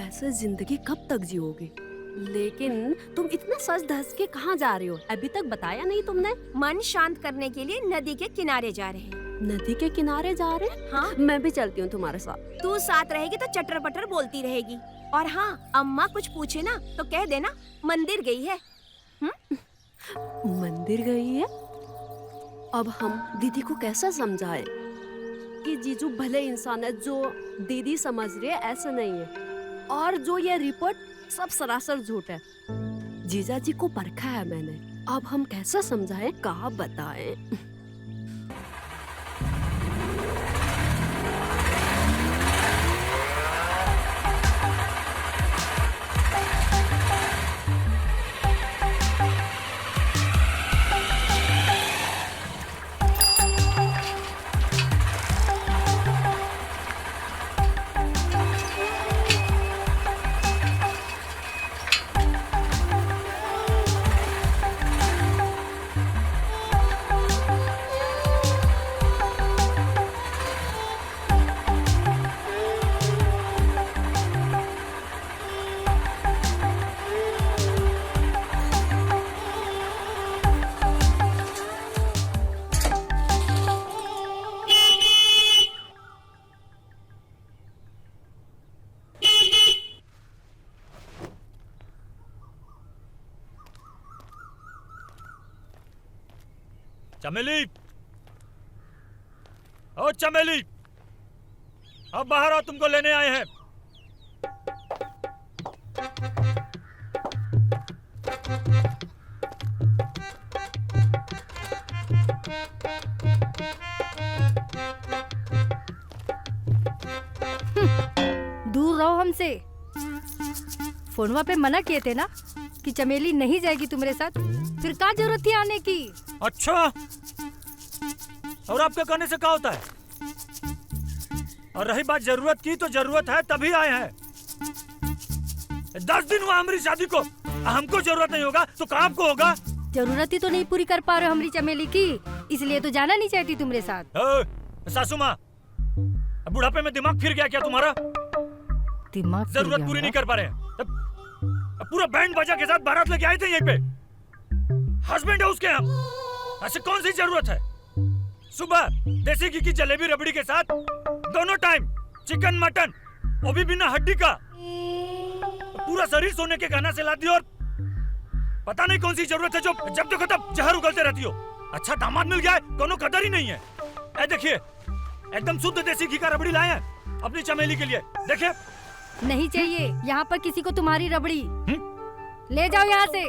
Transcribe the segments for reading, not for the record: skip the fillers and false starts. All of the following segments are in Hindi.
ऐसे जिंदगी कब तक जियोगे? लेकिन तुम इतना सज धज के कहाँ जा रही हो? अभी तक बताया नहीं तुमने। मन शांत करने के लिए नदी के किनारे जा रहे हैं। नदी के किनारे जा रहे हैं? हाँ, मैं भी चलती हूँ तुम्हारे साथ। तू साथ रहेगी तो चटर पटर बोलती रहेगी। और हाँ, अम्मा कुछ पूछे ना तो कह देना मंदिर गई है। मंदिर गई है? अब हम दीदी को कैसे समझाए कि जीजू भले इंसान है, जो दीदी समझ रही है ऐसा नहीं है, और जो ये रिपोर्ट सब सरासर झूठ है। जीजा जी को परखा है मैंने। अब हम कैसे समझाएं, कहाँ बताएं? चमेली, ओ चमेली, अब बाहर आओ, तुमको लेने आए हैं। दूर रहो हमसे। फोनवा पे मना किए थे ना कि चमेली नहीं जाएगी तुम्हारे साथ, फिर क्या जरूरत थी आने की? अच्छा, और आपके कहने से क्या होता है? और रही बात जरूरत की, तो जरूरत है तभी आए हैं। 10 दिन हुआ हमारी शादी को, हमको जरूरत नहीं होगा तो कहाँ आपको होगा? जरूरत ही तो नहीं पूरी कर पा रहे हो हमारी चमेली की, इसलिए तो जाना नहीं चाहती तुम्हारे साथ। सासू माँ, बुढ़ापे में दिमाग फिर गया क्या तुम्हारा? दिमाग जरूरत पूरी नहीं कर पा रहे हैं। अब पूरा बैंड बाजा के साथ बारात लेके आए थे यहीं पे। हस्बैंड है उसके हम, ऐसे कौन सी जरूरत है? सुबह देसी घी की जलेबी रबड़ी के साथ दोनों टाइम चिकन मटन, वो भी बिना हड्डी का। पूरा शरीर सोने के गहना से ला दी, और पता नहीं कौन सी जरूरत है जो जब देखो तब जहर उगलते रहती हो। अच्छा दामाद मिल गया है, कोनो कदर ही नहीं है। ए देखिए, एकदम शुद्ध देसी घी का रबड़ी लाए हैं अपनी चमेली के लिए। देखिए, नहीं चाहिए यहाँ पर किसी को तुम्हारी रबड़ी। ले जाओ यहाँ से।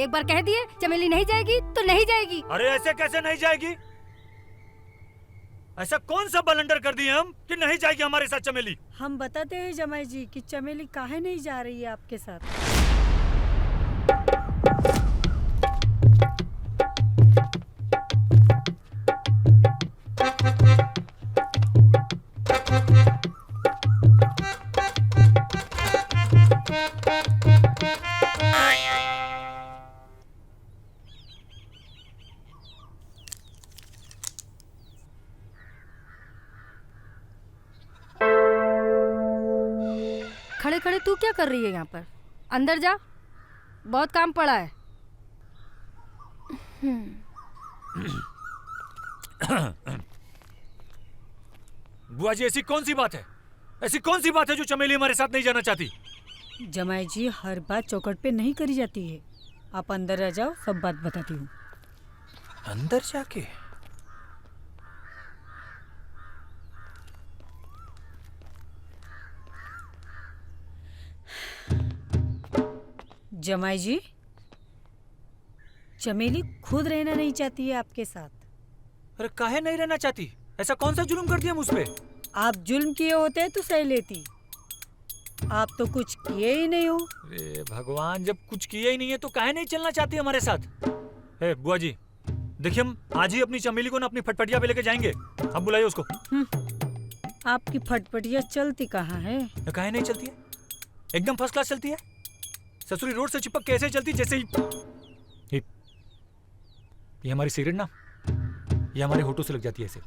एक बार कह दिए चमेली नहीं जाएगी तो नहीं जाएगी। अरे ऐसे कैसे नहीं जाएगी? ऐसा कौन सा बलंडर कर दिए हम कि नहीं जाएगी हमारे साथ चमेली? हम बताते हैं जमाई जी कि चमेली काहे नहीं जा रही है आपके साथ। खड़े खड़े तू क्या कर रही है यहाँ पर? अंदर जा, बहुत काम पड़ा है। बुआ जी, ऐसी कौन सी बात है? ऐसी कौन सी बात है जो चमेली हमारे साथ नहीं जाना चाहती? जमाई जी, हर बात चौखट पे नहीं करी जाती है। आप अंदर आ जाओ, सब बात बताती हूँ। अंदर जाके? जमाई जी, चमेली खुद रहना नहीं चाहती है आपके साथ। अरे काहे नहीं रहना चाहती? ऐसा कौन सा जुल्म कर दिया मुझ पे? आप जुल्म किए होते तो सह लेती। आप तो कुछ किए ही नहीं हो। अरे भगवान, जब कुछ किया ही नहीं है तो काहे नहीं चलना चाहती हमारे साथ? ए बुआ जी, देखिए हम आज ही अपनी चमेली को ना अपनी फटफटिया पे लेके जाएंगे। अब बुलाइए उसको। आपकी फटफटिया चलती कहाँ है? काहे नहीं चलती है? एकदम फर्स्ट क्लास चलती है। ससुरी रोड से चिपक के ऐसे चलती जैसे ये हमारी सिगरेट ना, ये हमारे होठों से लग जाती है ऐसे।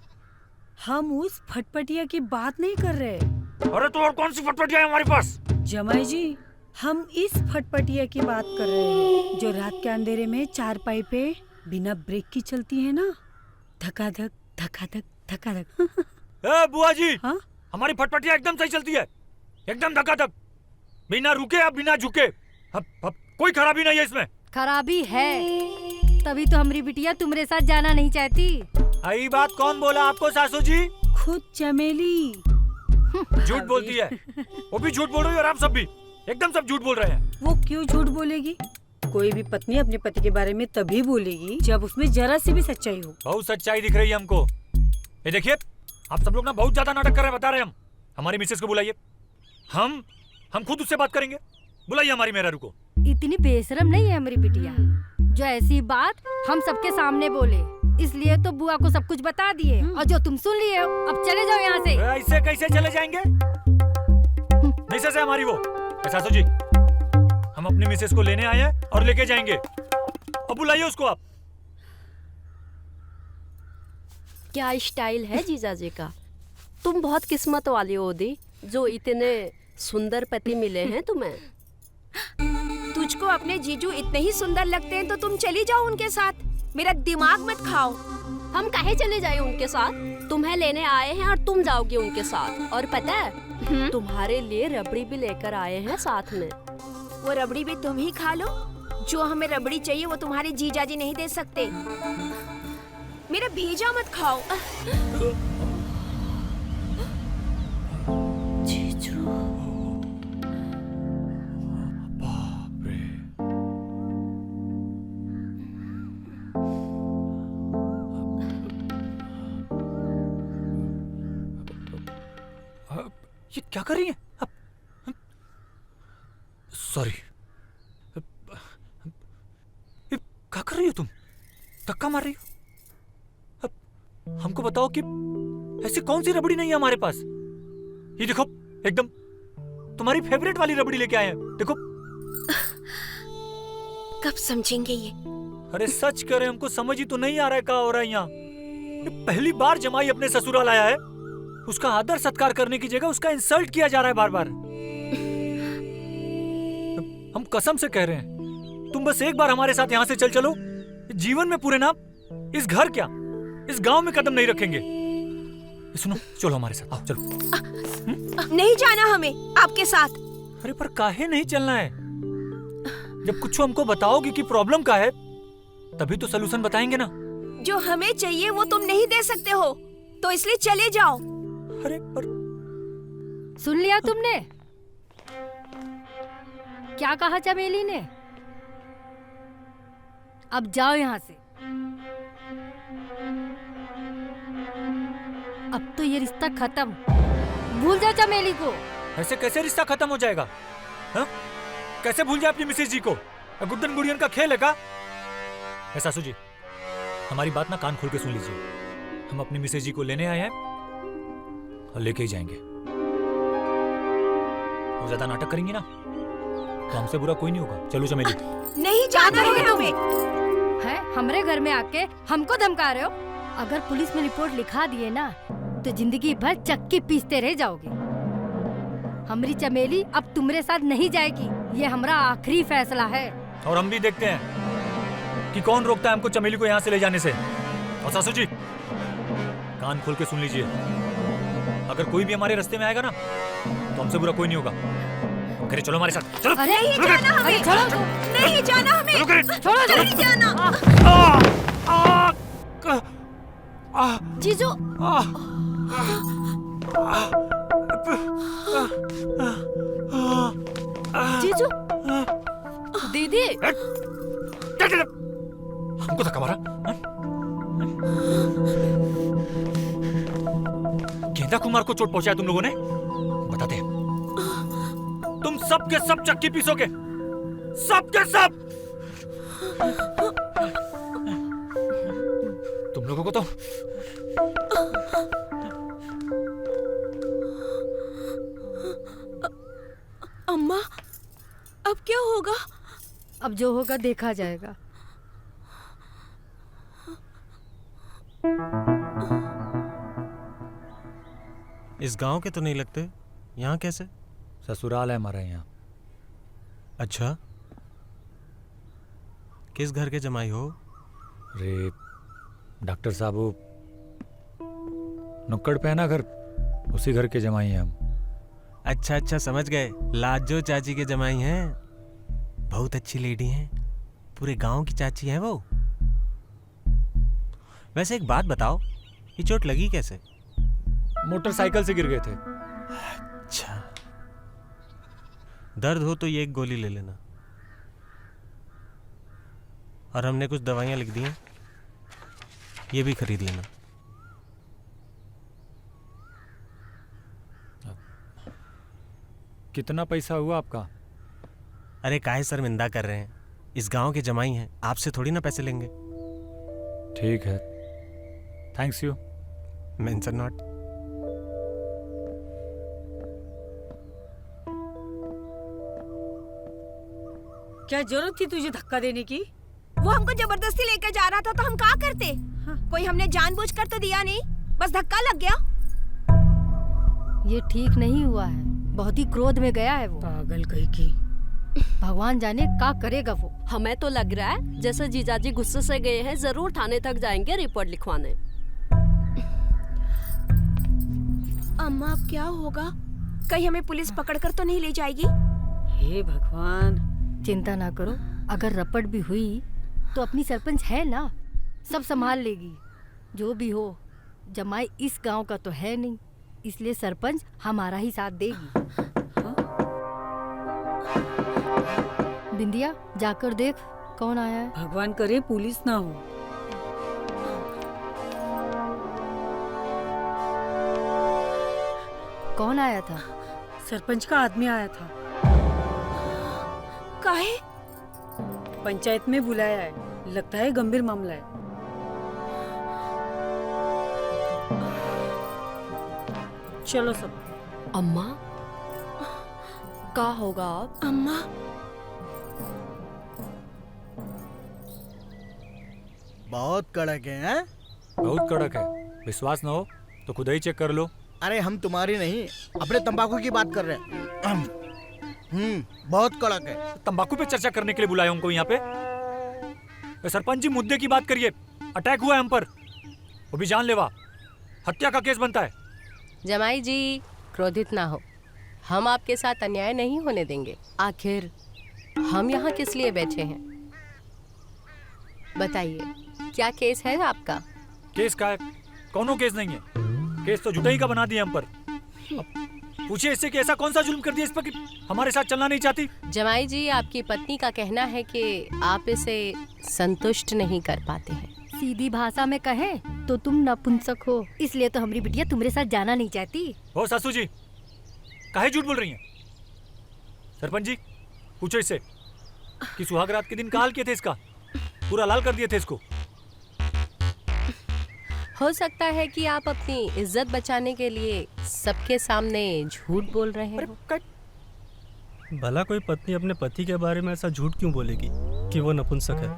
हम उस फटफटिया की बात नहीं कर रहे। अरे तो और कौन सी फटफटिया है हमारे पास? जमाई जी, हम इस फटफटिया की बात कर रहे हैं जो रात के अंधेरे में चारपाई पे बिना ब्रेक की चलती है ना, धकाधक धकाधक धकाधक। ए बुआ जी, हाँ? हमारी फटफटिया एकदम सही चलती है, एकदम धकाधक, बिना रुके या बिना झुके। अब कोई खराबी नहीं है इसमें। खराबी है, तभी तो हमारी बिटिया तुम्हारे साथ जाना नहीं चाहती। आई बात कौन बोला आपको सासू जी? खुद चमेली। झूठ बोलती है, वो भी झूठ बोल रही है और आप सब भी एकदम सब झूठ बोल रहे हैं। वो क्यों झूठ बोलेगी? कोई भी पत्नी अपने पति के बारे में तभी बोलेगी जब उसमें जरा सी भी सच्चाई हो। बहुत सच्चाई दिख रही है हमको। ये देखिए, आप सब लोग ना बहुत ज्यादा नाटक कर रहे हैं, बता रहे हैं हम। हमारी मिसेस को बुलाइए, हम खुद उससे बात करेंगे। बुलाइए हमारी मेहरारू को। इतनी बेशरम नहीं है हमारी बिटिया जो ऐसी बात हम सबके सामने बोले, इसलिए तो बुआ को सब कुछ बता दिए और जो तुम सुन लिए हो, अब चले जाओ यहाँ से। ऐसे कैसे चले जाएंगे? मिसेस है हमारी वो। सासू जी, हम अपनी मिसेस को लेने आए हैं और लेके जाएंगे। अब बुलाइए उसको आप। क्या स्टाइल है जीजाजी का। तुम बहुत किस्मत वाली हो दी, जो इतने सुंदर पति मिले हैं तुम्हें। तुझको अपने जीजू इतने ही सुंदर लगते हैं तो तुम चली जाओ उनके साथ, मेरा दिमाग मत खाओ। हम काहे चले जाए उनके साथ? तुम्हें लेने आए हैं और तुम जाओगे उनके साथ। और पता है, तुम्हारे लिए रबड़ी भी लेकर आए हैं साथ में। वो रबड़ी भी तुम ही खा लो। जो हमें रबड़ी चाहिए वो तुम्हारे जीजाजी नहीं दे सकते। मेरा भेजा मत खाओ। जीजू, बाप रे। ये क्या कर रही है? सॉरी, क्या कर रही हो तुम? धक्का मार रही हो? हमको बताओ कि ऐसी कौन सी रबड़ी नहीं है हमारे पास? ये देखो, एकदम तुम्हारी फेवरेट वाली रबड़ी लेके आए हैं। देखो। कब समझेंगे ये? अरे सच करे, हमको समझ ही तो नहीं आ रहा है क्या हो रहा है यहाँ। पहली बार जमाई अपने ससुराल आया है, उसका आदर सत्कार करने की जगह उसका इंसल्ट किया जा रहा है बार बार। हम कसम से कह रहे हैं, तुम बस एक बार हमारे साथ यहाँ से चल चलो, जीवन में पूरे ना इस घर क्या इस गांव में कदम नहीं रखेंगे। सुनो, चलो हमारे साथ, आओ चलो। नहीं जाना हमें आपके साथ। अरे पर काहे नहीं चलना है? जब कुछ हमको बताओगी कि प्रॉब्लम का है, तभी तो सलूशन बताएंगे ना। जो हमें चाहिए वो तुम नहीं दे सकते हो, तो इसलिए चले जाओ। अरे पर सुन लिया तुमने क्या कहा चमेली ने? अब जाओ यहाँ से। अब तो ये रिश्ता खत्म, भूल जा चमेली को। ऐसे कैसे रिश्ता खत्म हो जाएगा? हा? कैसे भूल जाए अपनी मिसेज जी को? गुड्डन गुड़ियन का खेल है का? सासू जी, हमारी बात ना कान खोल के सुन लीजिए। हम अपनी मिसेज जी को लेने आए हैं और लेके ही जाएंगे। वो ज्यादा नाटक करेंगी ना तो हमसे बुरा कोई नहीं होगा। चलो चमेली। नहीं जाना है हमें। है हमरे घर में आके हमको धमका रहे हो? अगर पुलिस में रिपोर्ट लिखा दिए ना तो जिंदगी भर चक्की पीसते रह जाओगे। हमारी चमेली अब तुम्हारे साथ नहीं जाएगी, ये हमारा आखिरी फैसला है। और हम भी देखते हैं कि कौन रोकता है हमको चमेली को यहाँ से ले जाने से। और सासू जी, कान खोल के सुन लीजिए, अगर कोई भी हमारे रास्ते में आएगा ना तो हमसे बुरा कोई नहीं होगा। करे चलो हमारे साथ, चलो। अरे नहीं जाना हमें, छोड़ो, नहीं जाना हमें, छोड़ो, नहीं जाना। जीजू, जीजू, दीदी। हमको धक्का मारा? गेंदा कुमार को चोट पहुंचाया तुम लोगों ने? बताते हैं, तुम सब के सब चक्की पीसोगे, सब के सब। तुम लोगों को तो अम्मा, अब क्या होगा? अब जो होगा देखा जाएगा। इस गांव के तो नहीं लगते, यहाँ कैसे? ससुराल है हमारा यहाँ। अच्छा, किस घर के जमाई हो? अरे डॉक्टर साहब, वो नुक्कड़ पे है ना घर, उसी घर के जमाई हैं हम। अच्छा अच्छा, समझ गए, लाजो चाची के जमाई हैं। बहुत अच्छी लेडी हैं, पूरे गांव की चाची हैं वो। वैसे एक बात बताओ, ये चोट लगी कैसे? मोटरसाइकिल से गिर गए थे। अच्छा, दर्द हो तो ये एक गोली ले लेना, और हमने कुछ दवाइयां लिख दी हैं, ये भी खरीद लेना। कितना पैसा हुआ आपका? अरे काहे शर्मिंदा कर रहे हैं, इस गांव के जमाई हैं, आपसे थोड़ी ना पैसे लेंगे। ठीक है, थैंक्स यू। Mention not. क्या जरूरत थी तुझे धक्का देने की? वो हमको जबरदस्ती लेकर जा रहा था तो हम क्या करते? कोई हमने जानबूझकर तो दिया नहीं, बस धक्का लग गया। ये ठीक नहीं हुआ है, बहुत ही क्रोध में गया है वो। पागल कहीं की। भगवान जाने क्या करेगा वो। हमें तो लग रहा है जैसे जीजाजी गुस्से से गए हैं, जरूर थाने तक जाएंगे रिपोर्ट लिखवाने। अम्मा अब क्या होगा? कहीं हमें पुलिस पकड़कर तो नहीं ले जाएगी? हे भगवान। चिंता ना करो, अगर रपट भी हुई तो अपनी सरपंच है ना, सब संभाल लेगी। जो भी हो, जमाई इस गांव का तो है नहीं, इसलिए सरपंच हमारा ही साथ देगी। बिंदिया, जाकर देख कौन आया है। भगवान करे पुलिस ना हो। कौन आया था? सरपंच का आदमी आया था, काहे? पंचायत में बुलाया है, लगता है गंभीर मामला है। चलो सब। अम्मा, क्या होगा अब? अम्मा, बहुत कड़क है, हैं? बहुत कड़क है, विश्वास ना हो तो खुद ही चेक कर लो। अरे हम तुम्हारी नहीं, अपने तंबाकू की बात कर रहे हैं। बहुत कड़क है। तंबाकू पे चर्चा करने के लिए बुलाया उनको यहाँ पे? सरपंच जी, मुद्दे की बात करिए। अटैक हुआ है हम पर, वो भी जानलेवा, हत्या का केस बनता है। जमाई जी, क्रोधित ना हो, हम आपके साथ अन्याय नहीं होने देंगे। आखिर हम यहाँ किस लिए बैठे हैं? बताइए, क्या केस है आपका? केस का है? कौनो केस नहीं है, केस तो जुटाई का बना दिया हम पर। पूछिए इससे कि ऐसा कौन सा जुल्म कर दिया इस पर कि हमारे साथ चलना नहीं चाहती। जमाई जी, आपकी पत्नी का कहना है कि आप इसे संतुष्ट नहीं कर पाते हैं। सीधी भाषा में कहें तो तुम नपुंसक हो, इसलिए तो हमारी बिटिया तुम्हारे साथ जाना नहीं चाहती। हो सासू जी, काहे झूठ बोल रही हैं? सरपंच जी, पूछो इससे कि सुहाग रात के दिन का हाल किए थे इसका, पूरा लाल कर दिए थे इसको। हो सकता है कि आप अपनी इज्जत बचाने के लिए सबके सामने झूठ बोल रहे हो। भला कोई पत्नी अपने पति के बारे में ऐसा झूठ क्यों बोलेगी कि वो नपुंसक है?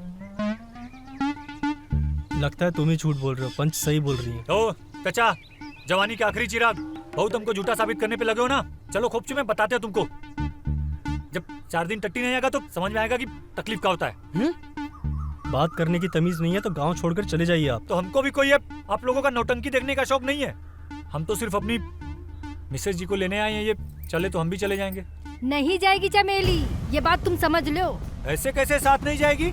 लगता है तुम ही झूठ बोल रहे हो, पंच सही बोल रही है। ओ चाचा, जवानी के आखिरी चिराग, बहुत हमको झूठा साबित करने पे लगे हो ना। चलो खोपची में बताते हैं तुमको, जब 4 दिन टट्टी नहीं आएगा तो समझ में आएगा कि तकलीफ क्या होता है। बात करने की तमीज नहीं है तो गांव छोड़कर चले जाइए आप। तो हमको भी कोई आप लोगों का नौटंकी देखने का शौक नहीं है। हम तो सिर्फ अपनी मिसेज जी को लेने आए हैं, ये चले तो हम भी चले जाएंगे। नहीं जाएगी चमेली, ये बात तुम समझ लो। ऐसे कैसे साथ नहीं जाएगी?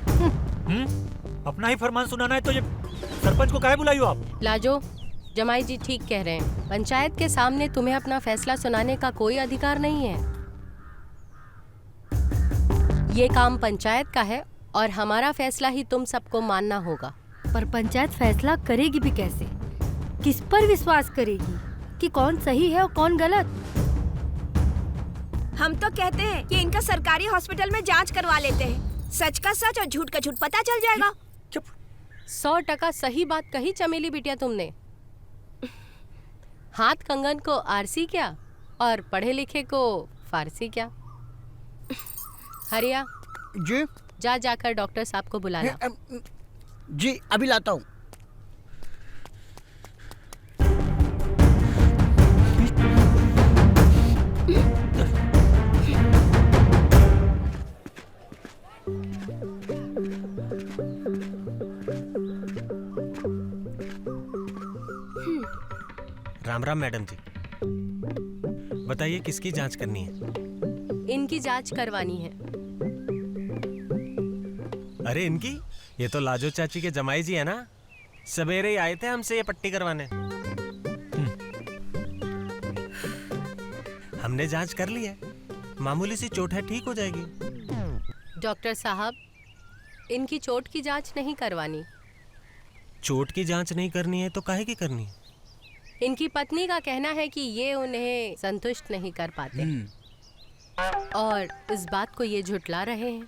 अपना ही फरमान सुनाना है तो ये सरपंच को काहे बुलाई हो आप? लाजो, जमाई जी ठीक कह रहे हैं, पंचायत के सामने तुम्हें अपना फैसला सुनाने का कोई अधिकार नहीं है। ये काम पंचायत का है और हमारा फैसला ही तुम सबको मानना होगा। पर पंचायत फैसला करेगी भी कैसे? किस पर विश्वास करेगी कि कौन सही है और कौन गलत? हम तो कहते हैं कि इनका सरकारी हॉस्पिटल में जांच करवा लेते हैं, सच का सच और झूठ का झूठ पता चल जाएगा। 100% सही बात कही चमेली बिटिया तुमने। हाथ कंगन को आरसी क्या और पढ़े लिखे को फारसी क्या। हरिया जी, जाकर डॉक्टर साहब को बुला ला। जी अभी लाता हूँ। राम मैडम जी, बताइए किसकी जांच करनी है? इनकी जांच करवानी है। अरे इनकी? ये तो लाजो चाची के जमाई जी है ना, सवेरे ही आए थे हमसे ये पट्टी करवाने। हमने जांच कर ली है, मामूली सी चोट है, ठीक हो जाएगी। डॉक्टर साहब, इनकी चोट की जांच नहीं करवानी। चोट की जांच नहीं करनी है तो काहे की करनी है? इनकी पत्नी का कहना है कि ये उन्हें संतुष्ट नहीं कर पाते और इस बात को ये झुठला रहे हैं।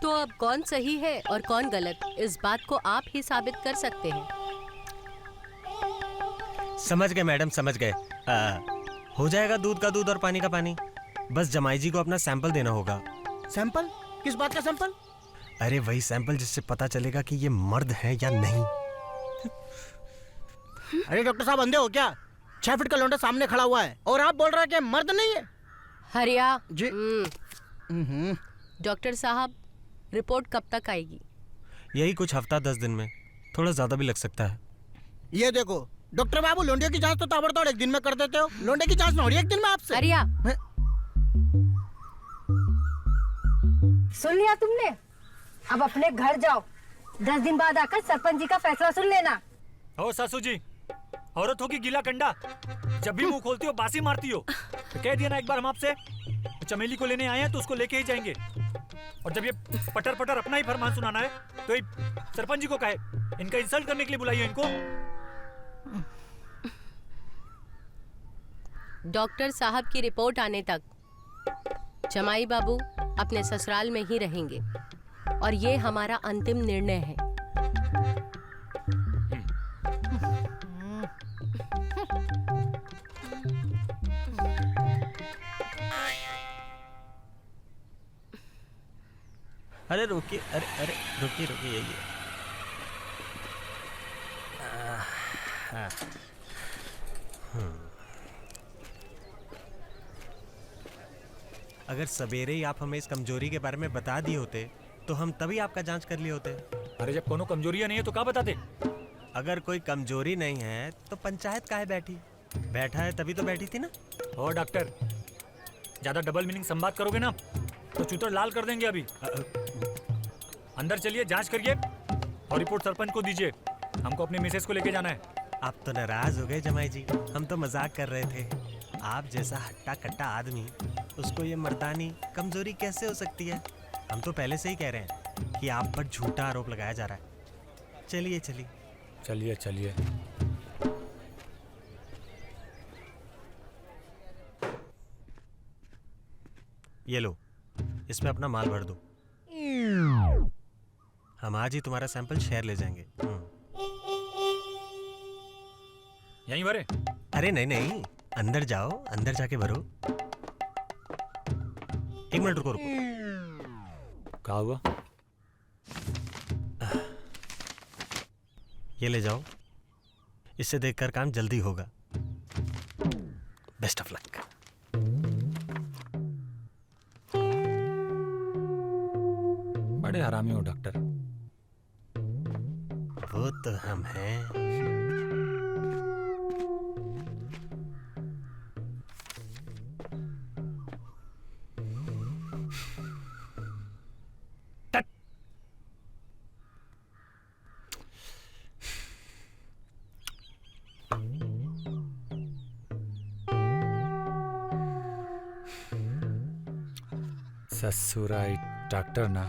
तो अब कौन सही है और कौन गलत, इस बात को आप ही साबित कर सकते हैं। समझ गए मैडम, समझ गए। हो जाएगा दूध का दूध और पानी का पानी। बस जमाई जी को अपना सैंपल देना होगा। सैंपल? किस बात का सैंपल? अरे वही सैंपल जिससे पता चलेगा कि ये मर्द है या नहीं। अरे डॉक्टर साहब अंधे हो क्या? 6 फीट का लौंडा सामने खड़ा हुआ है और आप बोल रहे हैं कि मर्द नहीं है? हरिया जी। डॉक्टर साहब, रिपोर्ट कब तक आएगी? यही कुछ हफ्ता 10 दिन में, थोड़ा ज्यादा भी लग सकता है। ये देखो डॉक्टर बाबू, लोंडे की जांच तो ताबड़तोड़ एक दिन में कर देते हो, लोंडे की जांच ना हो रही एक दिन में आपसे। हरिया, सुन लिया तुमने? अब अपने घर जाओ, 10 दिन बाद आकर सरपंच जी का फैसला सुन लेना। ओ सासू जी, औरत हो कि गीला कंडा, जब भी मुंह खोलती हो बासी मारती हो। तो कह दिया ना एक बार हम आपसे, चमेली को लेने आए हैं तो उसको लेके ही जाएंगे। और जब ये पटर पटर अपना ही फरमान सुनाना है तो ये सरपंच जी को कहे, इनका इंसल्ट करने के लिए बुलाइए इनको। डॉक्टर साहब की रिपोर्ट आने तक जमाई बाबू अपने ससुराल में ही रहेंगे और ये हमारा अंतिम निर्णय है। अरे रुकिए, अरे रुकिए रुकिए, यही है। अगर सवेरे ही आप हमें इस कमजोरी के बारे में बता दिए होते तो हम तभी आपका जांच कर लिए होते। अरे जब कोनो कमजोरियां नहीं है तो क्या बताते? अगर कोई कमजोरी नहीं है तो पंचायत काहे बैठी? बैठा है तभी तो बैठी थी ना। ओ डॉक्टर, ज्यादा डबल मीनिंग संवाद करोगे ना तो चूतर लाल कर देंगे। अभी अंदर चलिए, जांच करिए और रिपोर्ट सरपंच को दीजिए। हमको अपनी मिसेस को लेके जाना है। आप तो नाराज हो गए जमाई जी, हम तो मजाक कर रहे थे। आप जैसा हट्टा कट्टा आदमी, उसको ये मर्दानी कमजोरी कैसे हो सकती है? हम तो पहले से ही कह रहे हैं कि आप पर झूठा आरोप लगाया जा रहा है। चलिए चलिए चलिए चलिए। ये लो, इसमें अपना माल भर दो। हम आज ही तुम्हारा सैंपल शहर ले जाएंगे। यहीं भरे? अरे नहीं नहीं, अंदर जाओ, अंदर जाके भरो। एक मिनट रुको रुको। क्या हुआ? ये ले जाओ, इससे देखकर काम जल्दी होगा। Best of luck. बड़े हरामी हो डॉक्टर। वो तो हम हैं। ससुराई डॉक्टर ना।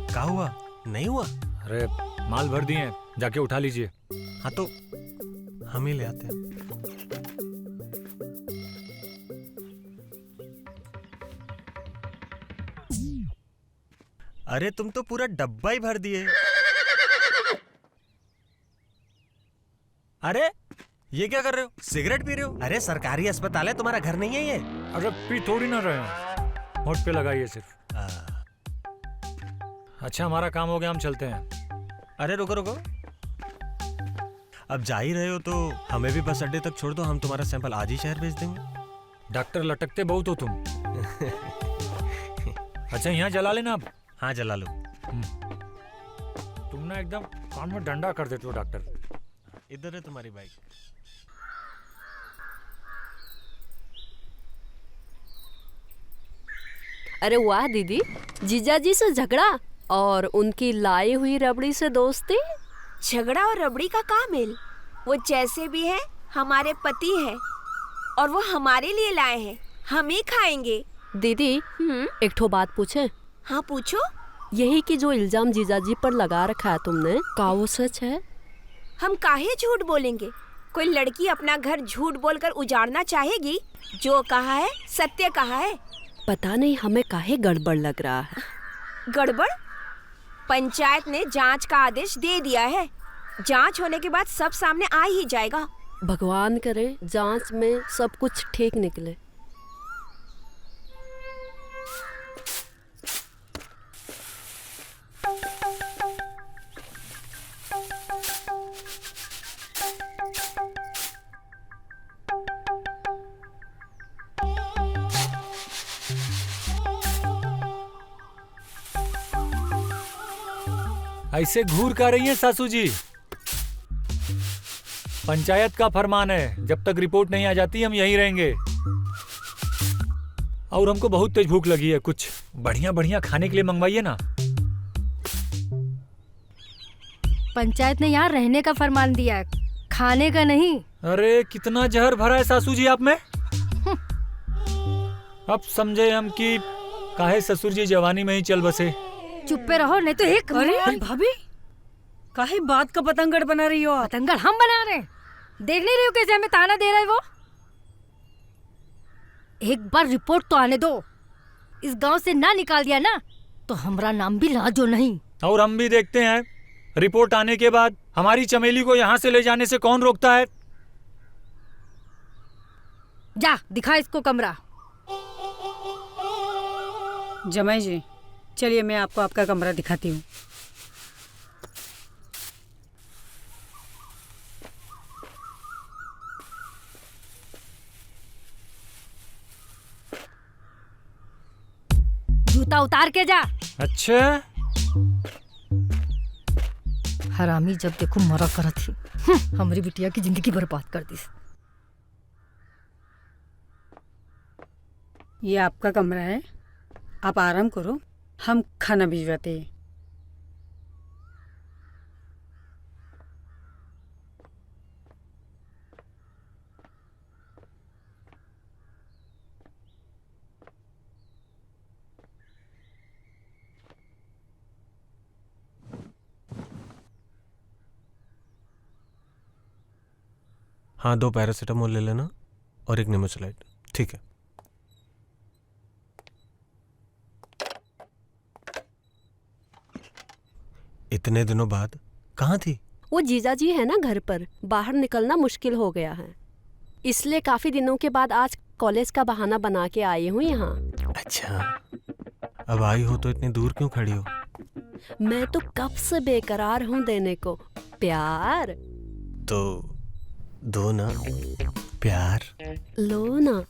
क्या हुआ? नहीं हुआ? अरे माल भर दिए हैं, जाके उठा लीजिए। हाँ तो हम ही ले आते हैं। अरे तुम तो पूरा डब्बा ही भर दिए। अरे ये क्या कर रहे हो? सिगरेट पी रहे हो? अरे सरकारी अस्पताल है, तुम्हारा घर नहीं है ये। अरे पी थोड़ी ना रहे हैं, होठ पे लगाइए सिर्फ। अच्छा हमारा काम हो गया, हम चलते हैं। अरे रुको रुको, अब जा ही रहे हो तो हमें भी बस अड्डे तक छोड़ दो, हम तुम्हारा सैंपल आज ही शहर भेज देंगे। डॉक्टर लटकते बहुत हो तुम। अच्छा यहाँ जला लेना अब। हाँ जला लो। तुम ना एकदम कान में डंडा कर देते हो डॉक्टर। इधर है तुम्हारी बाइक। अरे वाह दीदी, जीजाजी से झगड़ा और उनकी लाई हुई रबड़ी से दोस्ती। झगड़ा और रबड़ी का का मेल? वो जैसे भी है हमारे पति हैं और वो हमारे लिए लाए हैं, हम ही खाएंगे। दीदी एक ठो बात पूछे? हाँ पूछो। यही कि जो इल्जाम जीजाजी पर लगा रखा है तुमने, का वो सच है? हम काहे झूठ बोलेंगे? कोई लड़की अपना घर झूठ बोलकर उजाड़ना चाहेगी? जो कहा है सत्य कहा है। पता नहीं हमें काहे गड़बड़ लग रहा है। गड़बड़? पंचायत ने जांच का आदेश दे दिया है। जांच होने के बाद सब सामने आ ही जाएगा। भगवान करे जांच में सब कुछ ठीक निकले। ऐसे घूर कर रही हैं सासू जी? पंचायत का फरमान है, जब तक रिपोर्ट नहीं आ जाती हम यहीं रहेंगे। और हमको बहुत तेज भूख लगी है, कुछ बढ़िया बढ़िया खाने के लिए मंगवाइए ना। पंचायत ने यहाँ रहने का फरमान दिया है, खाने का नहीं। अरे कितना जहर भरा है सासू जी आप में। अब समझे हम कि काहे ससुर जी जवानी में ही चल बसे। चुप पे रहो नहीं तो एक। अरे भाभी, काहे बात का पतंगड़ बना रही हो आप? पतंगड़ हम बना रहे हैं, देख नहीं रही हो कैसे हमें ताना दे रहा है वो? एक बार रिपोर्ट तो आने दो। इस गांव से ना निकाल दिया ना तो हमारा नाम भी लाजो नहीं। और हम भी देखते हैं रिपोर्ट आने के बाद हमारी चमेली को यहाँ से ले जाने से कौन रोकता है। जा दिखा इसको कमरा। जमाई जी चलिए मैं आपको आपका कमरा दिखाती हूँ। जूता उतार के जा। अच्छा हरामी जब देखो मरा करत थी। हमारी बिटिया की जिंदगी बर्बाद कर दी। ये आपका कमरा है, आप आराम करो, हम खाना भिजवाते हैं। हाँ 2 पैरासीटामोल ले लेना और 1 नेमोसिलाइड। ठीक है। इतने दिनों बाद कहाँ थी? वो जीजाजी है ना घर पर, बाहर निकलना मुश्किल हो गया है, इसलिए काफी दिनों के बाद आज कॉलेज का बहाना बना के आई हूँ यहाँ। अच्छा, अब आई हो तो इतनी दूर क्यों खड़ी हो? मैं तो कब से बेकरार हूँ देने को प्यार। तो दो ना प्यार। लो ना।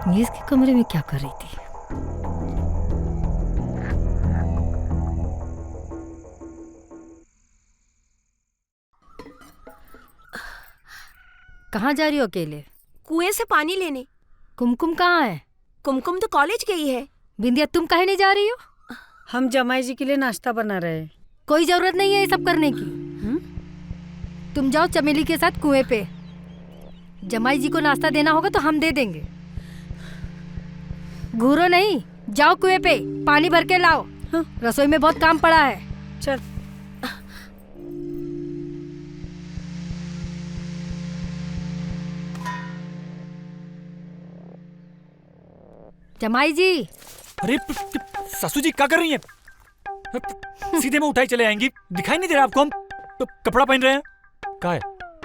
ये इसके कमरे में क्या कर रही थी? कहाँ जा रही हो अकेले? कुएं से पानी लेने। कुमकुम कहाँ है? कुमकुम तो कॉलेज गई है। बिंदिया तुम काहे नहीं जा रही हो? हम जमाई जी के लिए नाश्ता बना रहे हैं। कोई जरूरत नहीं है ये सब करने की। तुम जाओ चमेली के साथ कुएं पे। जमाई जी को नाश्ता देना होगा तो हम दे देंगे। घूरो नहीं, जाओ कुएं पे पानी भर के लाओ। हाँ। रसोई में बहुत काम पड़ा है। चल। जमाई जी, अरे सासू जी क्या कर रही हैं? सीधे में उठाई चले आएंगी, दिखाई नहीं दे रहा आपको? हम कपड़ा पहन रहे हैं। क्या है?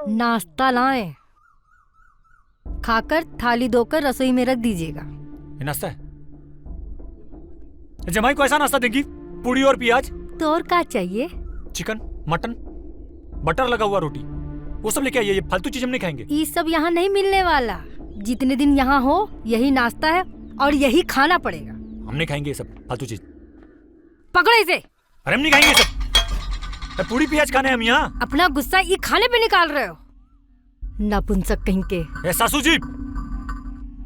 नाश्ता लाएं। खाकर थाली धोकर रसोई में रख दीजिएगा। ये नाश्ता है? जमाई को ऐसा नाश्ता देंगी? पूड़ी और प्याज? तो और क्या चाहिए? चिकन, मटन, बटर लगा हुआ रोटी, वो सब लेके आइए। ये फालतू चीज हम नहीं खाएंगे। ये सब यहाँ नहीं मिलने वाला। जितने दिन यहाँ हो यही नाश्ता है और यही खाना पड़ेगा। हम नहीं खाएंगे ये सब फालतू चीज। पकड़ो इसे। अरे हम नहीं खाएंगे ये सब। पूड़ी प्याज खाने हम यहाँ। अपना गुस्सा ये खाने पे निकाल रहे हो। नपुंसक कहीं के। ए सासू जी,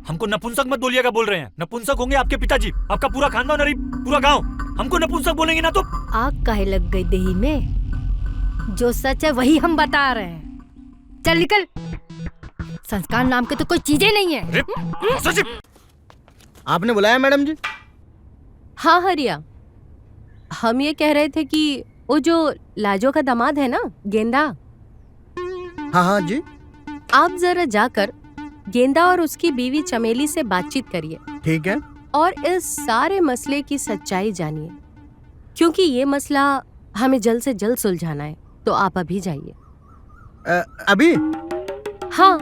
हमको नपुंसक मत बोलिएगा। बोल रहे हैं नपुंसक होंगे आपके पिताजी, आपका पूरा खानदान, अरे पूरा गांव। हमको नपुंसक बोलेंगे ना तो आग काहे लग गई देही में? जो सच है वही हम बता रहे हैं। चल निकल। संस्कार नाम के तो कोई चीजें नहीं है। सासू जी। आपने बुलाया मैडम जी? हाँ हरिया, हम ये कह रहे थे कि वो जो लाजो का दामाद है ना, गेंदा, हाँ हाँ जी। आप जरा जाकर गेंदा और उसकी बीवी चमेली से बातचीत करिए। ठीक है। और इस सारे मसले की सच्चाई जानिए, क्योंकि ये मसला हमें जल्द से जल्द सुलझाना है। तो आप अभी जाइए। अभी? हाँ,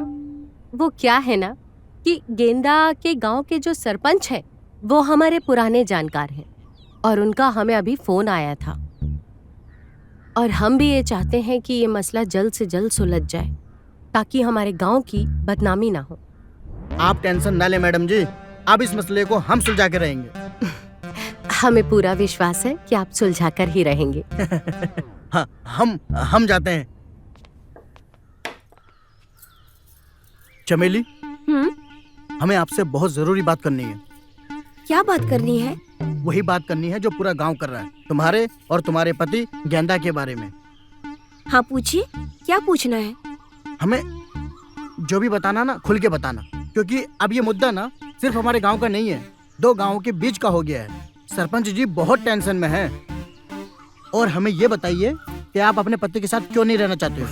वो क्या है ना कि गेंदा के गांव के जो सरपंच हैं वो हमारे पुराने जानकार हैं और उनका हमें अभी फोन आया था। और हम भी ये चाहते हैं कि ये मसला जल्द से जल्द सुलझ जाए ताकि हमारे गांव की बदनामी ना हो। आप टेंशन ना ले मैडम जी, अब इस मसले को हम सुलझा के रहेंगे। हमें पूरा विश्वास है कि आप सुलझा कर ही रहेंगे। हाँ, हम जाते हैं। चमेली, हमें आपसे बहुत जरूरी बात करनी है। क्या बात करनी है? वही बात करनी है जो पूरा गांव कर रहा है, तुम्हारे और तुम्हारे पति गेंदा के बारे में। हाँ पूछिए, क्या पूछना है? हमें जो भी बताना ना खुल के बताना, क्योंकि अब ये मुद्दा ना सिर्फ हमारे गांव का नहीं है, 2 गांवों के बीच का हो गया है। सरपंच जी बहुत टेंशन में हैं। और हमें ये बताइए कि आप अपने पति के साथ क्यों नहीं रहना चाहते हो?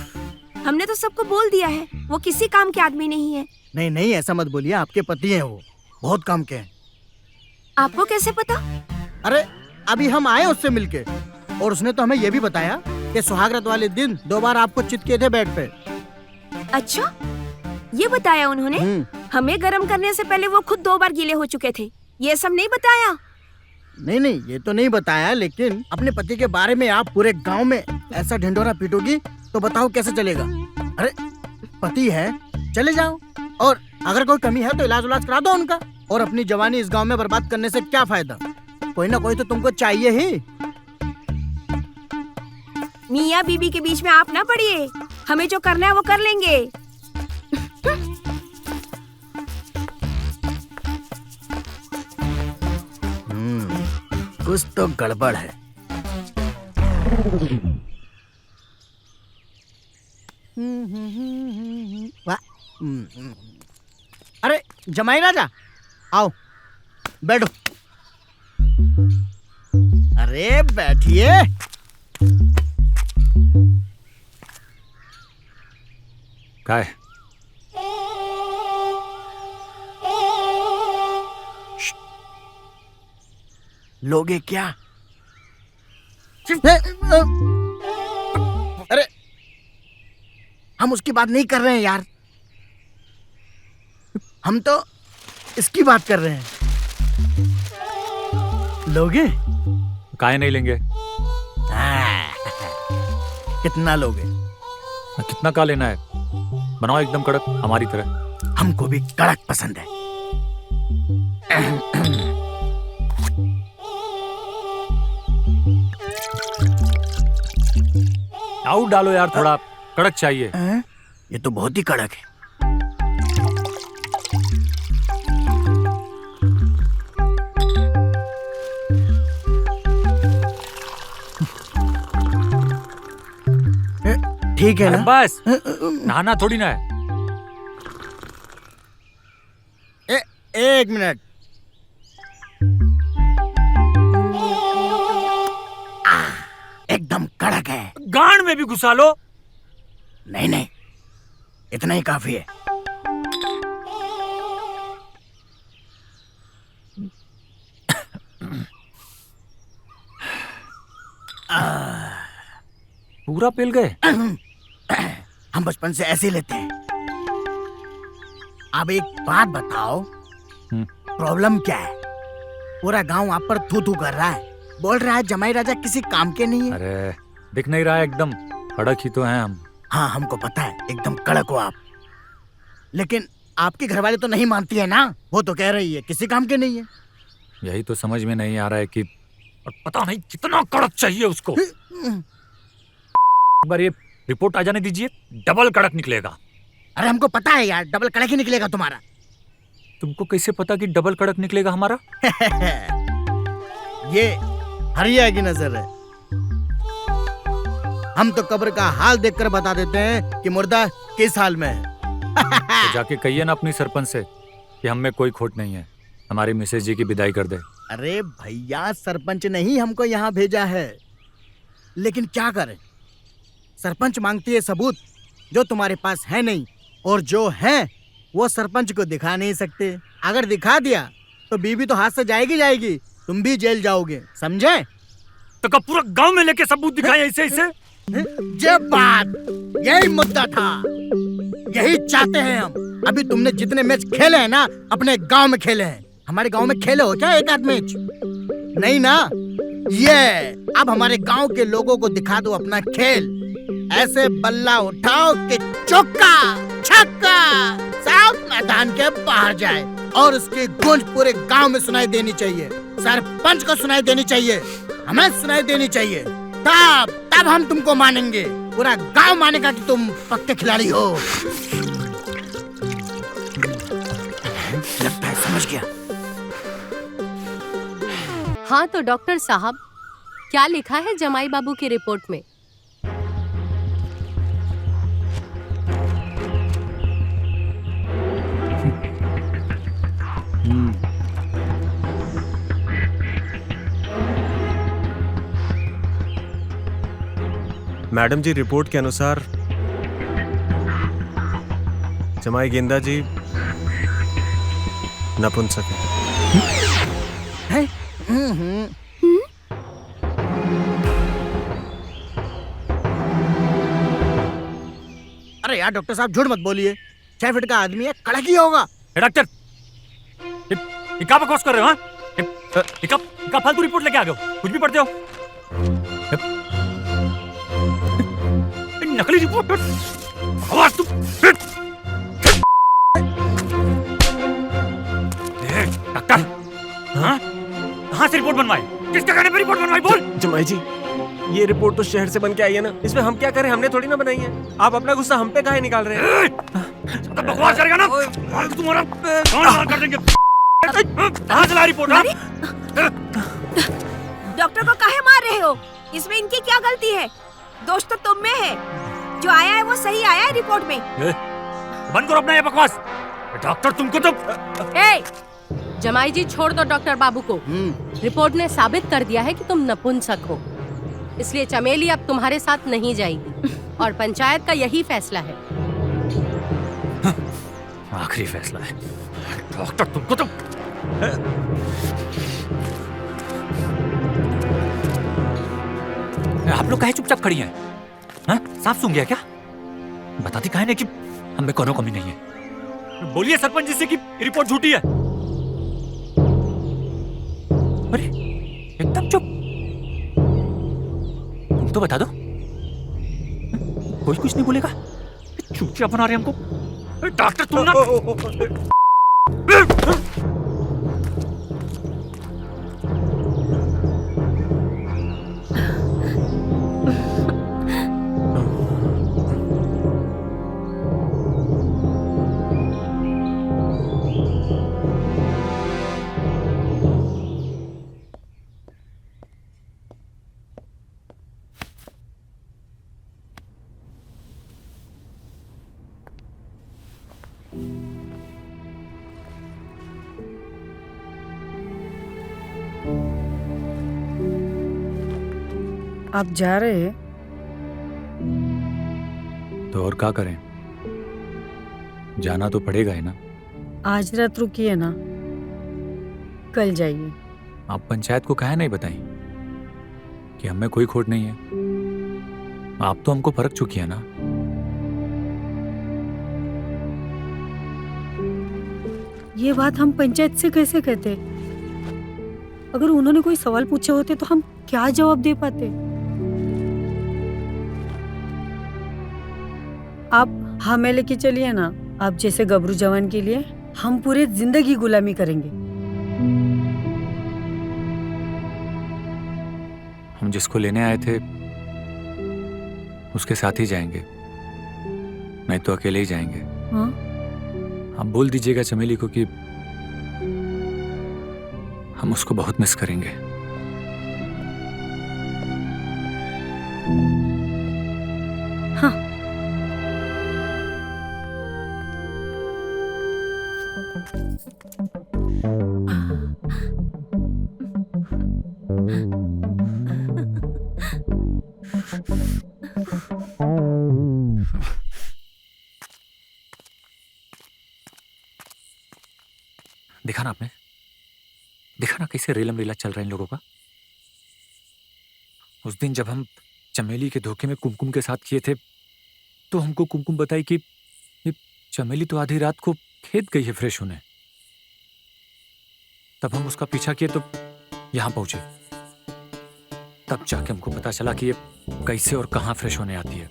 हमने तो सबको बोल दिया है, वो किसी काम के आदमी नहीं है। नहीं नहीं, ऐसा मत बोलिए, आपके पति हैं, वो बहुत काम के हैं। आपको कैसे पता? अरे अभी हम आए उससे मिलके, और उसने तो हमें ये भी बताया कि सुहागरात वाले दिन 2 बार आपको चित किए थे बेड पे। अच्छा, ये बताया उन्होंने? हमें गर्म करने से पहले वो खुद 2 बार गीले हो चुके थे, ये सब नहीं बताया? नहीं नहीं, ये तो नहीं बताया, लेकिन अपने पति के बारे में आप पूरे गांव में ऐसा ढिंढोरा पीटोगी तो बताओ कैसे चलेगा? अरे पति है, चले जाओ, और अगर कोई कमी है तो इलाज करा दो उनका। और अपनी जवानी इस गांव में बर्बाद करने से क्या फायदा? कोई ना कोई तो तुमको चाहिए ही। मियाँ बीबी के बीच में आप ना पड़िए, हमें जो करना है वो कर लेंगे। कुछ तो गड़बड़ है। अरे जमाई राजा, आओ बैठो। अरे बैठिए। क्या है? लोगे क्या? अरे हम उसकी बात नहीं कर रहे हैं यार, हम तो इसकी बात कर रहे हैं। लोगे? काहे नहीं लेंगे? कितना लोगे? कितना का लेना है? बनाओ एकदम कड़क, हमारी तरह। हमको भी कड़क पसंद है। आउट डालो यार, थोड़ा कड़क चाहिए। ये तो बहुत ही कड़क है। ठीक है ना? बस नहाना थोड़ी ना है। एक मिनट। एकदम कड़क है। गांड में भी घुसा लो। नहीं नहीं, इतना ही काफी है। पूरा पिल गए। हम बचपन से ऐसे ही लेते हैं। अब एक बात बताओ, प्रॉब्लम क्या है? पूरा गांव आप पर थू थू कर रहा है, बोल रहा है जमाई राजा किसी काम के नहीं है। अरे दिख नहीं रहा है, एकदम कड़क ही तो हैं हम। हाँ हमको पता है, एकदम कड़क हो आप, लेकिन आपकी घरवाली तो नहीं मानती है ना। वो तो कह रही है किसी काम के नहीं है। यही तो समझ में नहीं आ रहा है कि और पता नहीं कितना कड़क चाहिए उसको। एक बार ये रिपोर्ट आ जाने दीजिए, डबल कड़क निकलेगा। अरे हमको पता है यार, डबल कड़क ही निकलेगा तुम्हारा। तुमको कैसे पता कि डबल कड़क निकलेगा हमारा? ये हरिया की नजर है। हम तो कब्र का हाल देखकर बता देते हैं कि मुर्दा किस हाल में है। तो जाके कहिए ना अपनी सरपंच से कि हम में कोई खोट नहीं है, हमारी मिसेज जी की विदाई कर दे। अरे भैया, सरपंच ने ही हमको यहाँ भेजा है, लेकिन क्या करें, सरपंच मांगती है सबूत जो तुम्हारे पास है नहीं, और जो है वो सरपंच को दिखा नहीं सकते। अगर दिखा दिया तो बीवी तो हाथ से जाएगी जाएगी, तुम भी जेल जाओगे, समझे? तो कब पूरा गांव में लेके सबूत दिखाए ऐसे ऐसे? जब बात यही मुद्दा था, यही चाहते हैं हम। अभी तुमने जितने मैच खेले हैं ना, अपने गांव में खेले हैं। हमारे गांव में खेले हो क्या एक आध मैच? नहीं ना। ये अब हमारे गांव के लोगों को दिखा दो अपना खेल। ऐसे बल्ला उठाओ कि चौका छक्का सब मैदान के बाहर जाए, और उसकी गूंज पूरे गांव में सुनाई देनी चाहिए। सरपंच को सुनाई देनी चाहिए, हमें सुनाई देनी चाहिए। तब हम तुमको मानेंगे, पूरा गांव मानेगा कि तुम पक्के खिलाड़ी हो। लगता है समझ गया। हाँ तो डॉक्टर साहब, क्या लिखा है जमाई बाबू की रिपोर्ट में? मैडम जी, रिपोर्ट के अनुसार जमाई गेंदा जी नपुंसक है। अरे यार डॉक्टर साहब, झूठ मत बोलिए। 6 फीट का आदमी है, कड़क ही होगा। डॉक्टर, ये क्या बकवास कर रहे हो? हाँ, ये क्या फालतू रिपोर्ट लेके आ गए हो? कुछ भी पढ़ते हो? नकली रिपोर्ट। आवाज तुम। डॉक्टर, हाँ? कहाँ से रिपोर्ट बनवाई? किसके कहने पे रिपोर्ट बनवाई? बोल। जमाई जी, ये रिपोर्ट तो शहर से बन के आई है ना, इसमें हम क्या करें? हमने थोड़ी ना बनाई है। आप अपना गुस्सा हम पे काहे निकाल रहे हैं? तो बकवास करेगा ना, तुम्हारा कान कर देंगे। कहाँ से ला रिपोर्ट? डॉक्टर को काहे मार रहे हो? इसमें इनकी क्या गलती है? दोष तो तुम में है। जो आया है वो सही आया है रिपोर्ट में। बंद करो अपना ये बकवास। डॉक्टर तुमको तो जमाई जी छोड़ दो डॉक्टर बाबू को। रिपोर्ट ने साबित कर दिया है कि तुम नपुंसक हो, इसलिए चमेली अब तुम्हारे साथ नहीं जाएगी और पंचायत का यही फैसला है। आखिरी फैसला है। डॉक्टर तुमको तो आप लोग काहे चुपचाप खड़ी हैं? हाँ? साफ सूंघ गया क्या? बताती काहे नहीं कि हमें कोनो कमी नहीं है? बोलिए सरपंच जी से कि रिपोर्ट झूठी है। अरे एकदम चुप। तुम तो बता दो। कोई कुछ नहीं बोलेगा? चुपचाप बना रहे हमको। डॉक्टर तुम ना आप जा रहे हैं? तो और क्या करें, जाना तो पड़ेगा ही ना। आज रात रुकिए ना, कल जाइए। आप पंचायत को कहा नहीं बताई कि हमें कोई खोट नहीं है? आप तो हमको परख चुकी है ना। ये बात हम पंचायत से कैसे कहते? अगर उन्होंने कोई सवाल पूछे होते तो हम क्या जवाब दे पाते? आप हमें लेके चलिए ना। आप जैसे गबरू जवान के लिए हम पूरे जिंदगी गुलामी करेंगे। हम जिसको लेने आए थे उसके साथ ही जाएंगे, नहीं तो अकेले ही जाएंगे। हाँ? आप बोल दीजिएगा चमेली को कि हम उसको बहुत मिस करेंगे। हाँ। देखा ना आपने, देखा ना कैसे रेलम रेला चल रहा है इन लोगों का। उस दिन जब हम चमेली के धोखे में कुमकुम के साथ किए थे तो हमको कुमकुम बताई कि ये चमेली तो आधी रात को खेत गई है फ्रेश होने। तब हम उसका पीछा किए तो यहां पहुंचे, तब जाके हमको पता चला कि ये कैसे और कहां फ्रेश होने आती है।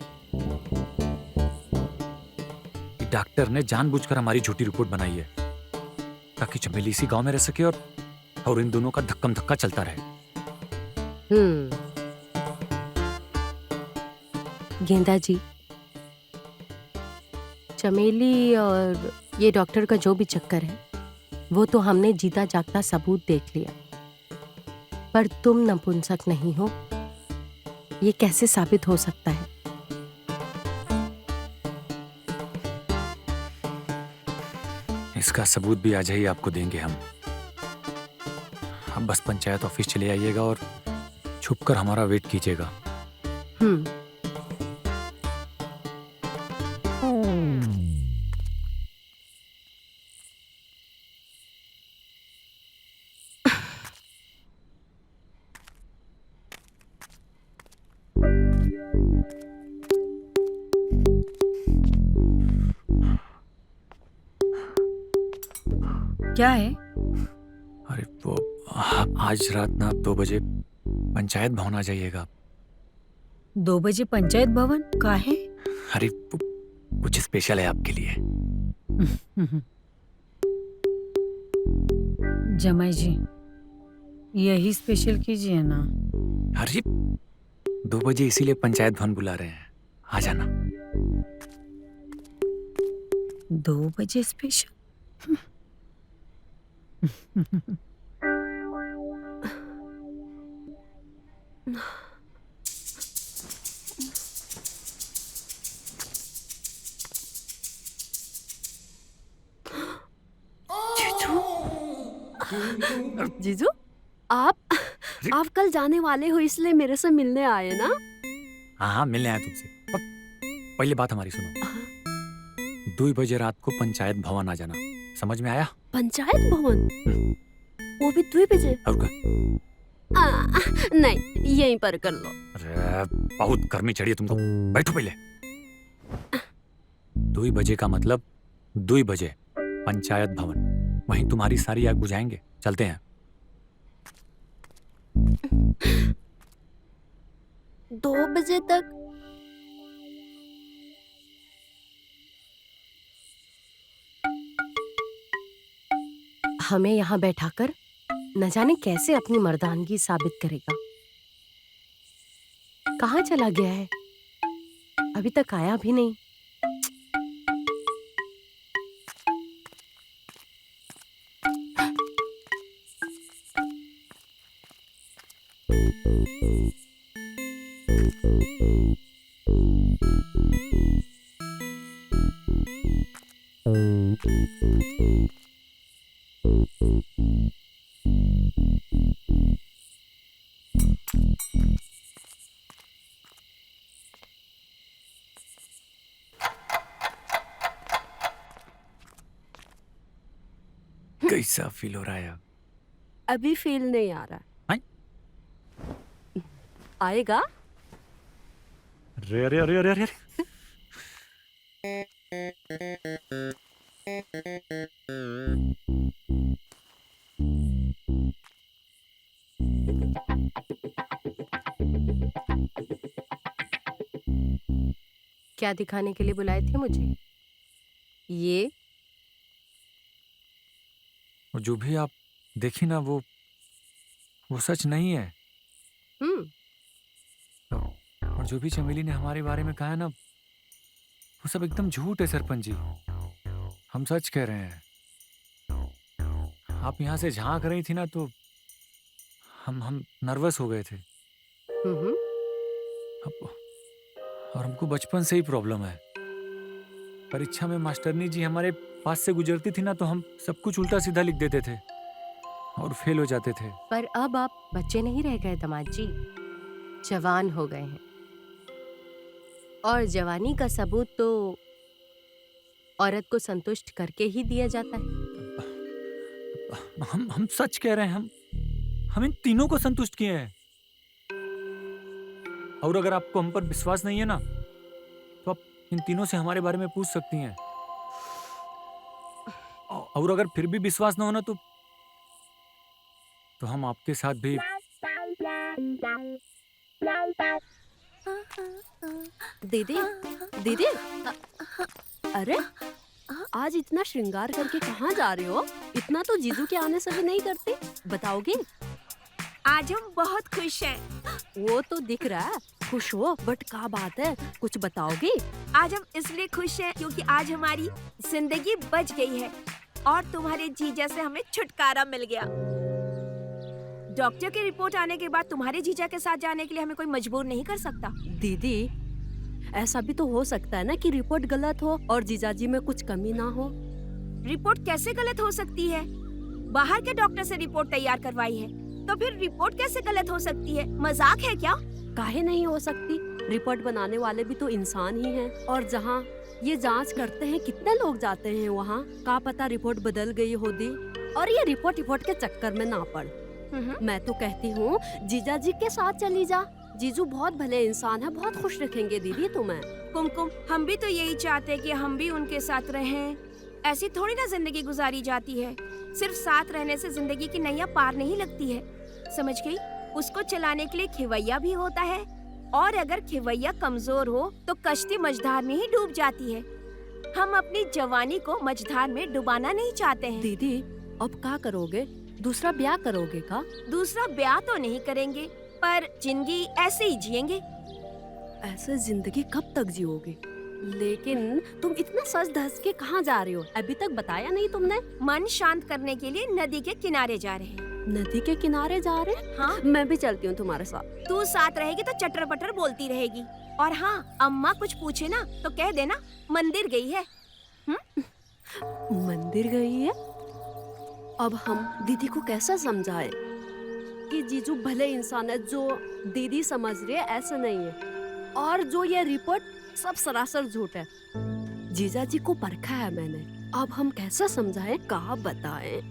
डॉक्टर ने जानबूझकर हमारी झूठी रिपोर्ट बनाई है ताकि चमेली इसी गांव में रह सके और इन दोनों का धक्कम धक्का चलता रहे। गेंदा जी, चमेली और ये डॉक्टर का जो भी चक्कर है वो तो हमने जीता जागता सबूत देख लिया, पर तुम नपुंसक नहीं हो ये कैसे साबित हो सकता है? इसका सबूत भी आज ही आपको देंगे हम। आप बस पंचायत ऑफिस चले आइएगा और छुपकर हमारा वेट कीजिएगा। क्या है? अरे वो आज रात ना 2 बजे पंचायत भवन आ जाइएगा। 2 बजे पंचायत भवन का है? अरे कुछ स्पेशल है आपके लिए। जमाई जी, यही स्पेशल कीजिए ना। अरे 2 बजे इसीलिए पंचायत भवन बुला रहे हैं, आ जाना। 2 बजे स्पेशल? जीजू, आप कल जाने वाले हो इसलिए मेरे से मिलने आए ना? हाँ, मिलने आया तुमसे। पहले बात हमारी सुनो। 2 बजे रात को पंचायत भवन आ जाना, समझ में आया? पंचायत भवन? वो भी 2 बजे? और क्या? नहीं, यहीं पर कर लो। अरे बहुत गर्मी चढ़ी है तुमको, बैठो पहले। 2 बजे का मतलब 2 बजे पंचायत भवन, वहीं तुम्हारी सारी आग बुझाएंगे। चलते हैं। 2 बजे तक? हमें यहाँ बैठाकर न जाने कैसे अपनी मर्दानगी साबित करेगा। कहाँ चला गया है? अभी तक आया भी नहीं। कैसा फील हो रहा है अब? अभी फील नहीं आ रहा। हैं? आएगा। अरे अरे अरे अरे अरे क्या दिखाने के लिए बुलाए थे मुझे? ये वो जो भी आप देखी ना वो सच नहीं है। और जो भी चमेली ने हमारे बारे में कहा है ना वो सब एकदम झूठ है सरपंच जी। हम सच कह रहे हैं। आप यहाँ से झांक रही थी ना तो हम नर्वस हो गए थे। और हमको बचपन से ही प्रॉब्लम है। परीक्षा में मास्टरनी जी हमारे पास से गुजरती थी ना तो हम सब कुछ उल्टा सीधा लिख देते थे और फेल हो जाते थे। पर अब आप बच्चे नहीं रह गए दामाद जी, जवान हो गए हैं। और जवानी का सबूत तो औरत को संतुष्ट करके ही दिया जाता है। हम सच कह रहे हैं। हम इन तीनों को संतुष्ट किए हैं। और अगर आपको हम पर विश्वास नहीं है ना तो आप इन तीनों से हमारे बारे में पूछ सकती हैं। और अगर फिर भी विश्वास ना होना तो हम आपके साथ भी। दीदी दीदी, अरे आज इतना श्रृंगार करके कहाँ जा रहे हो? इतना तो जीजू के आने से भी नहीं करते। बताओगे? आज हम बहुत खुश हैं। वो तो दिख रहा है खुश हो, बट क्या बात है, कुछ बताओगे? आज हम इसलिए खुश हैं क्योंकि आज हमारी जिंदगी बच गई है और तुम्हारे जीजा से हमें छुटकारा मिल गया। डॉक्टर की रिपोर्ट आने के बाद तुम्हारे जीजा के साथ जाने के लिए हमें कोई मजबूर नहीं कर सकता। दीदी ऐसा भी तो हो सकता है ना कि रिपोर्ट गलत हो और जीजाजी में कुछ कमी ना हो। रिपोर्ट कैसे गलत हो सकती है? बाहर के डॉक्टर से रिपोर्ट तैयार करवाई है तो फिर रिपोर्ट कैसे गलत हो सकती है? मजाक है क्या? काहे नहीं हो सकती? रिपोर्ट बनाने वाले भी तो इंसान ही हैं। और जहाँ ये जांच करते हैं कितने लोग जाते हैं वहाँ, क्या पता रिपोर्ट बदल गई हो दी और ये रिपोर्ट के चक्कर में ना पड़। मैं तो कहती हूँ जीजा जी के साथ चली जा। जीजू बहुत भले इंसान है, बहुत खुश रखेंगे दीदी तुम्हें। कुमकुम, हम भी तो यही चाहते हैं कि हम भी उनके साथ रहें। ऐसी थोड़ी ना जिंदगी गुजारी जाती है। सिर्फ साथ रहने से जिंदगी की नैया पार नहीं लगती है, समझ गई? उसको चलाने के लिए खिवैया भी होता है और अगर खिवैया कमजोर हो तो कश्ती मझधार में ही डूब जाती है। हम अपनी जवानी को मझधार में डुबाना नहीं चाहते हैं। दीदी अब क्या करोगे? दूसरा ब्याह करोगे का? दूसरा ब्याह तो नहीं करेंगे पर जिंदगी ऐसे ही जिएंगे। ऐसे जिंदगी कब तक जियोगे? लेकिन तुम इतना सज धज के कहाँ जा रहे हो? अभी तक बताया नहीं तुमने। मन शांत करने के लिए नदी के किनारे जा रहे हैं। नदी के किनारे जा रहे हैं? हाँ, मैं भी चलती हूँ तुम्हारे साथ। तू साथ रहेगी तो चटर पटर बोलती रहेगी। और हाँ, अम्मा कुछ पूछे ना तो कह देना मंदिर गई है। मंदिर गई है? अब हम दीदी को कैसा समझाए कि जीजू भले इंसान है, जो दीदी समझ रही है ऐसा नहीं है, और जो ये रिपोर्ट सब सरासर झूठ है। जीजा जी को परखा है मैंने। अब हम कैसा समझाएं, कहा बताएं?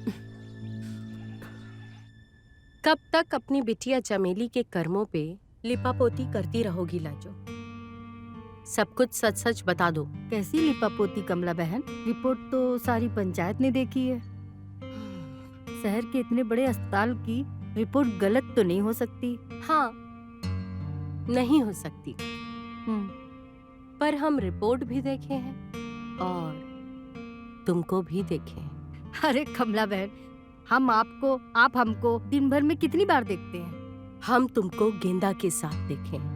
कब तक अपनी बिटिया चमेली के कर्मों पे लिपापोती करती रहोगी लाजो? सब कुछ सच सच बता दो। कैसी लिपापोती कमला बहन? रिपोर्ट तो सारी पंचायत ने देखी है। शहर के इतने बड़े अस्पताल की रिपोर्ट गलत तो नहीं हो सकती। हाँ, नहीं हो सकती। पर हम रिपोर्ट भी देखे हैं और तुमको भी देखे हैं। अरे कमला बहन, हम आपको, आप हमको दिन भर में कितनी बार देखते हैं? हम तुमको गेंदा के साथ देखे हैं,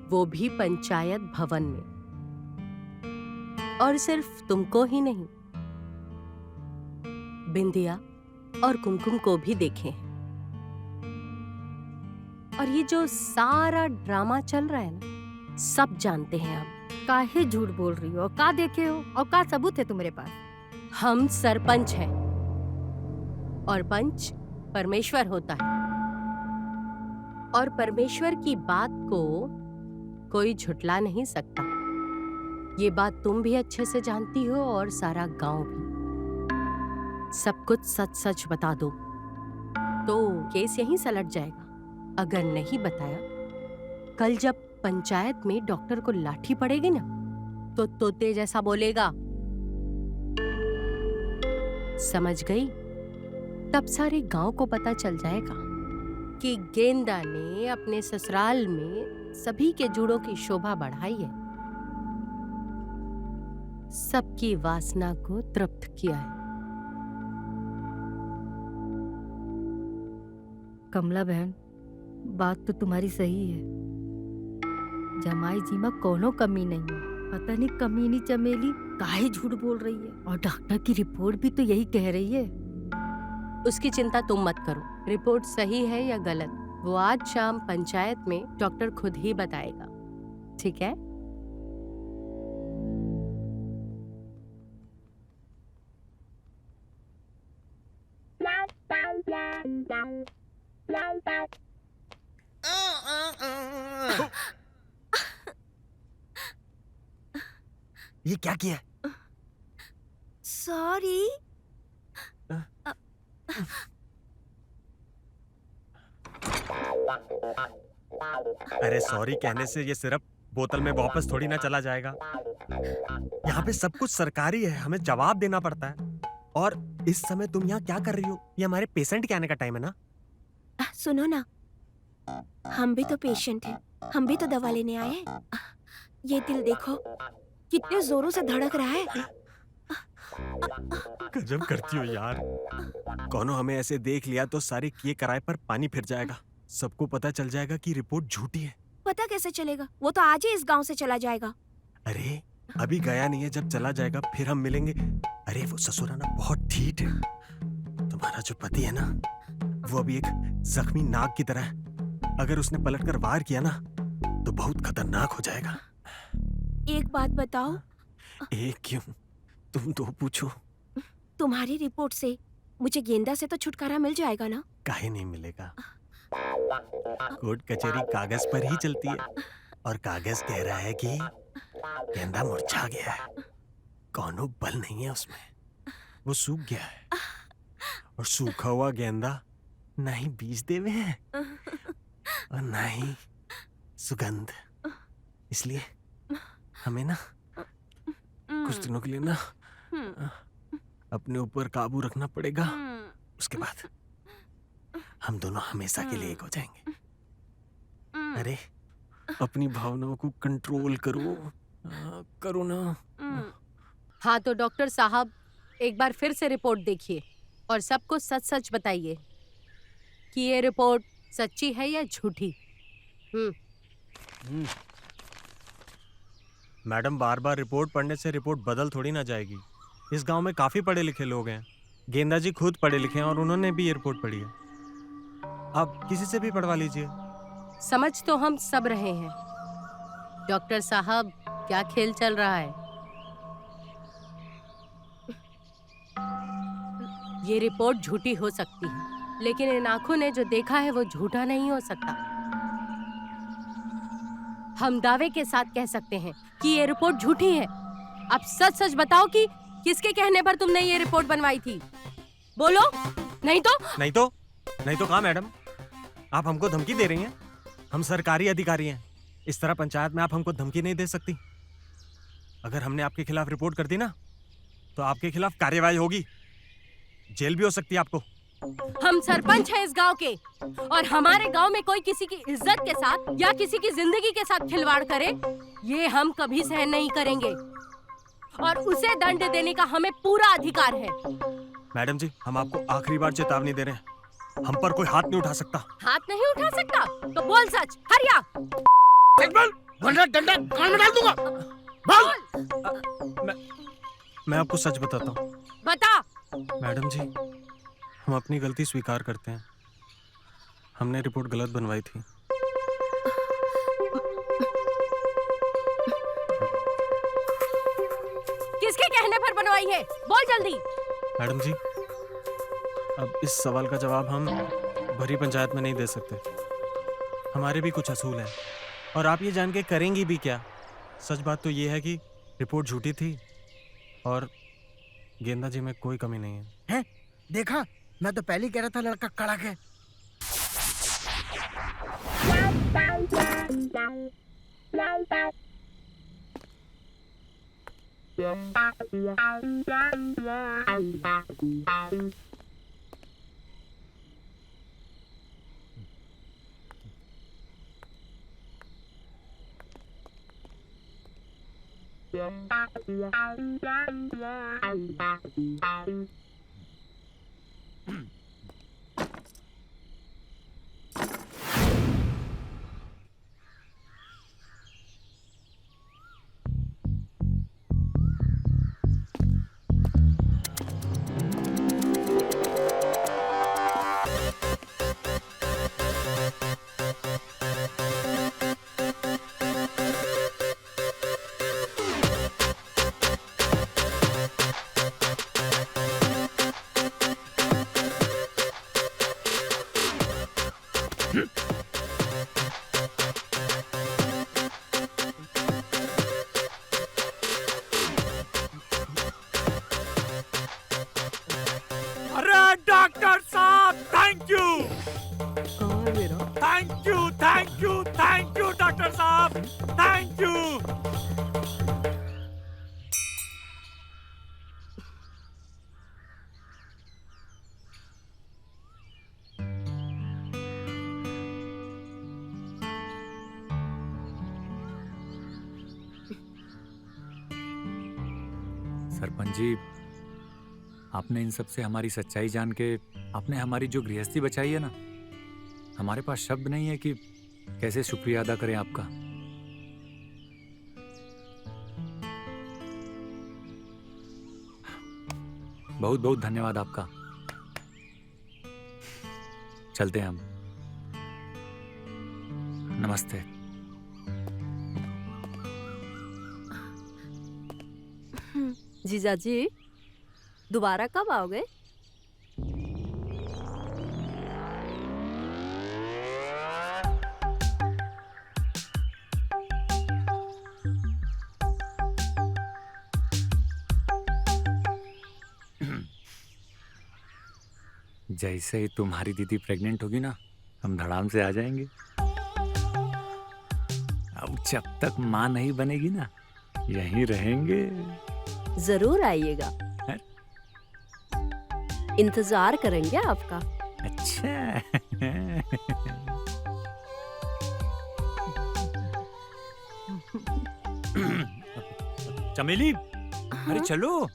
वो भी पंचायत भवन में। और सिर्फ तुमको ही नहीं, बिंदिया और कुमकुम को भी देखे हैं। और ये जो सारा ड्रामा चल रहा है ना, सब जानते हैं हम। काहे झूठ बोल रही हो? का देखे हो और का सबूत है तुम्हारे पास? हम सरपंच हैं और पंच परमेश्वर होता है, और परमेश्वर की बात को कोई झुटला नहीं सकता। ये बात तुम भी अच्छे से जानती हो और सारा गांव भी। सब कुछ सच सच बता दो तो केस यहीं सलट जाएगा। अगर नहीं बताया, कल जब पंचायत में डॉक्टर को लाठी पड़ेगी ना तो तोते जैसा बोलेगा। समझ गई? तब सारे गांव को पता चल जाएगा कि गेंदा ने अपने ससुराल में सभी के जुड़ों की शोभा बढ़ाई है, सबकी वासना को तृप्त किया है। कमला बहन, बात तो तुम्हारी सही है। जमाई जी में कोनो कमी नहीं है। पता नहीं कमीनी चमेली काहे झूठ बोल रही है, और डॉक्टर की रिपोर्ट भी तो यही कह रही है। उसकी चिंता तुम मत करो, रिपोर्ट सही है या गलत वो आज शाम पंचायत में डॉक्टर खुद ही बताएगा, ठीक है? ये क्या किया? सॉरी। अरे सॉरी कहने से ये सिर्फ बोतल में वापस थोड़ी ना चला जाएगा। यहाँ पे सब कुछ सरकारी है, हमें जवाब देना पड़ता है। और इस समय तुम यहाँ क्या कर रही हो? ये हमारे पेशेंट के आने का टाइम है ना। सुनो ना, हम भी तो पेशेंट हैं, हम भी तो दवा लेने आए हैं। ये दिल देखो कितने जोरों से धड़क रहा है। गजब करती हो यार। कौनो हमें ऐसे देख लिया तो सारे किए कराए पर पानी फिर जाएगा। सबको पता चल जाएगा कि रिपोर्ट झूठी है। पता कैसे चलेगा? वो तो आज ही इस गांव से चला जाएगा। अरे अभी गया नहीं है, जब चला जाएगा फिर हम मिलेंगे। अरे वो ससुराना बहुत ठीक है। तुम्हारा जो पति है ना, वो अभी एक जख्मी नाग की तरह है। अगर उसने पलटकर वार किया ना तो बहुत खतरनाक हो जाएगा। एक बात बताओ। एक क्यों, तुम दो पूछो। तुम्हारी रिपोर्ट से मुझे गेंदा से तो छुटकारा मिल जाएगा ना? काहे नहीं मिलेगा? कोर्ट कचहरी कागज पर ही चलती है, और कागज कह रहा है कि गेंदा मुरझा गया है, कौनो बल नहीं है उसमें, वो सूख गया है। और सूखा हुआ गेंदा ना ही बीज देवे हैं और ना ही सुगंध। इसलिए हमें ना कुछ दिनों के लिए ना अपने ऊपर काबू रखना पड़ेगा। उसके बाद हम दोनों हमेशा के लिए एक हो जाएंगे। अरे अपनी भावनाओं को कंट्रोल करो, करो ना। हाँ तो डॉक्टर साहब एक बार फिर से रिपोर्ट देखिए और सबको सच सच बताइए कि ये रिपोर्ट सच्ची है या झूठी। मैडम, बार बार रिपोर्ट पढ़ने से रिपोर्ट बदल थोड़ी ना जाएगी। इस गांव में काफी पढ़े लिखे लोग हैं। गेंदा जी खुद पढ़े लिखे हैं और उन्होंने भी ये रिपोर्ट पढ़ी है। आप किसी से भी पढ़वा लीजिए। समझ तो हम सब रहे हैं डॉक्टर साहब, क्या खेल चल रहा है। ये रिपोर्ट झूठी हो सकती है, लेकिन इन आंखों ने जो देखा है वो झूठा नहीं हो सकता। हम दावे के साथ कह सकते हैं कि ये रिपोर्ट झूठी है। अब सच सच बताओ कि किसके कहने पर तुमने ये रिपोर्ट बनवाई थी? बोलो। नहीं तो कहा मैडम, आप हमको धमकी दे रही हैं? हम सरकारी अधिकारी हैं। इस तरह पंचायत में आप हमको धमकी नहीं दे सकती। अगर हमने आपके खिलाफ रिपोर्ट कर दी ना तो आपके खिलाफ कार्यवाही होगी, जेल भी हो सकती है आपको। हम सरपंच हैं इस गांव के, और हमारे गांव में कोई किसी की इज्जत के साथ या किसी की जिंदगी के साथ खिलवाड़ करे, ये हम कभी सहन नहीं करेंगे, और उसे दंड देने का हमें पूरा अधिकार है। मैडम जी, हम आपको आखिरी बार चेतावनी दे रहे हैं, हम पर कोई हाथ नहीं उठा सकता। हाथ नहीं उठा सकता तो बोल सच। हरिया डंडा कान में डाल दूंगा। मैं आपको सच बताता हूँ। बता। मैडम जी, हम अपनी गलती स्वीकार करते हैं। हमने रिपोर्ट गलत बनवाई थी। किसके कहने पर बनवाई है? बोल जल्दी। मैडम जी, अब इस सवाल का जवाब हम भरी पंचायत में नहीं दे सकते। हमारे भी कुछ असूल हैं, और आप ये जान के करेंगी भी क्या। सच बात तो ये है कि रिपोर्ट झूठी थी और गेंदा जी में कोई कमी नहीं है। हैं? देखा, मैं तो पहले ही कह रहा था लड़का कड़क है। अरे डॉक्टर साहब, thank you, thank you, thank you, thank you doctor साहब, थैंक यू। सरपंच जी, आपने इन सब से हमारी सच्चाई जान के आपने हमारी जो गृहस्थी बचाई है ना, हमारे पास शब्द नहीं है कि कैसे शुक्रिया अदा करें आपका। बहुत बहुत धन्यवाद आपका। चलते हैं हम। नमस्ते। जीजा जी, दोबारा कब आओगे? जैसे ही तुम्हारी दीदी प्रेग्नेंट होगी ना, हम धड़ाम से आ जाएंगे। अब जब तक माँ नहीं बनेगी ना, यहीं रहेंगे। जरूर आइएगा, हैं? इंतजार करेंगे आपका। अच्छा। चमेली, अरे चलो।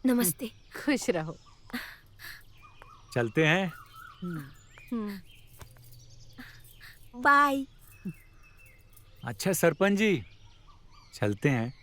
नमस्ते। खुश रहो। चलते हैं। बाय। अच्छा सरपंच जी, चलते हैं।